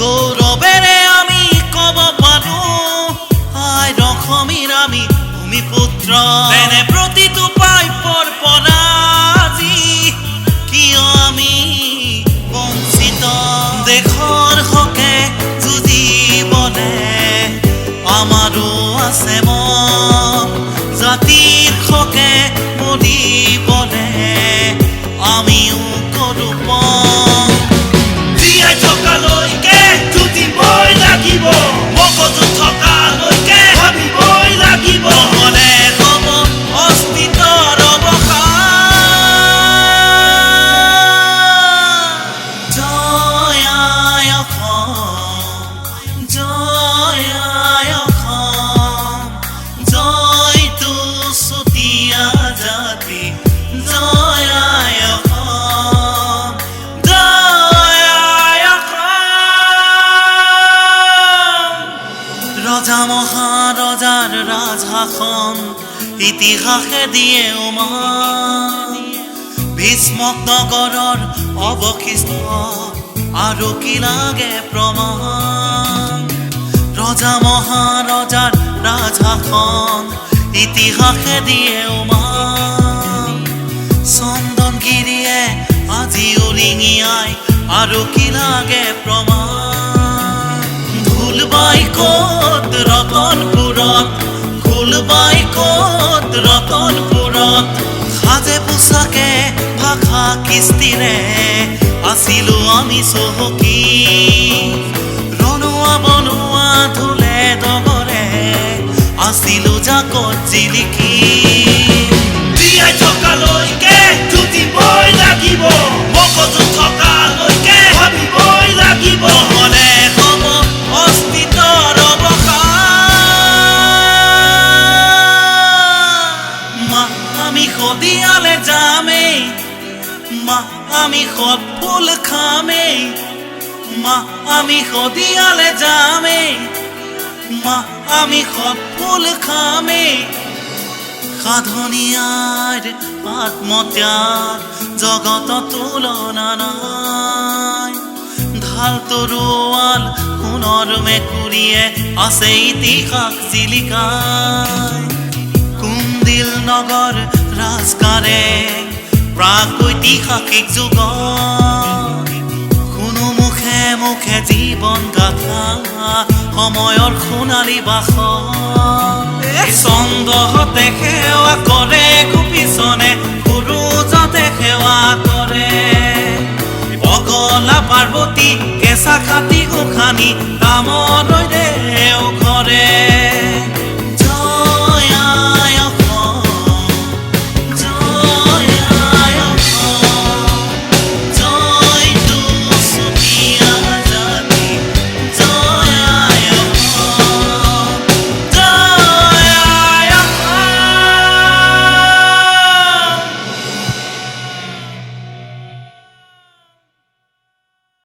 গৌৰৱেৰে আমি কব পাৰো আই ৰখমীৰ আমি ভূমিপুত্ৰ তেনে প্ৰতিটো পাইপৰ পৰা আজি কিয় আমি বঞ্চিত দেশৰ হকে যুঁজিবলে আমাৰো আছে মন জাতিৰ হকে মৰিবলে আমিও কৰো পণ জীয়াই থকালৈকে যুঁজিবই লাগিব মগজু থকালৈকে ভাবিবই লাগিব নহ'লে হ'ব অস্তিত্বৰ অৱসান জয় আই অসম জয় আই অসম জয়টো চুতীয়া জাতি জয় আই অসম জয় আই অসম ৰজা মহাৰজাৰ ৰাজশাসন ইতিহাসে দিয়ে উমান ভীষ্মক নগৰৰ অৱশিষ্ট আৰু কি লাগে প্ৰমাণ ৰজা মহাৰজাৰ ৰাজশাসন ইতিহাসে দিয়ে উমান চন্দনগিৰিয়ে আজি উৰিঙিয়াই আৰু কি লাগে প্ৰমাণ ধুলবাই ক'ত ৰতনপুৰত ফুলবাই ক'ত ৰতনপুৰত সাজে পোছাকে ভাষা কৃষ্টিৰে আছিলো আমি চহকী ৰণুৱা বনোৱা ধুলে ডগৰে আছিলো জাকত জিলিকি জীয়াই থকালৈকে যুঁজিবই লাগিব মগজু থকালৈকে ভাবিবই লাগিব নহ'লে হ'ব অস্তিত্বৰ অৱসান আমি সদিয়ালে যামেই আমি সৎ ফুল খামেই আমি সদিয়ালে যামেই আমি সৎ ফুল খামেই সাধনীয়াৰ আত্মত্যাগ জগত তুলনা নাই ঢাল তৰোৱাল সোণৰ মেকুৰীয়ে আছে ইতিহাস জিলিকাই কুন্দিল নগৰ ৰাজকাৰে প্ৰাগৈতিহাসিক যুগ কোনো মুখে মুখে জীৱন গাথা সময়ৰ সোণালী বাস চন্দহতে সেৱা কৰে গোপীচনে গুৰুজতে সেৱা কৰে পগলা পাৰ্বতী কেঁচা খাটি গোসানী কামলৈ দেও ঘৰে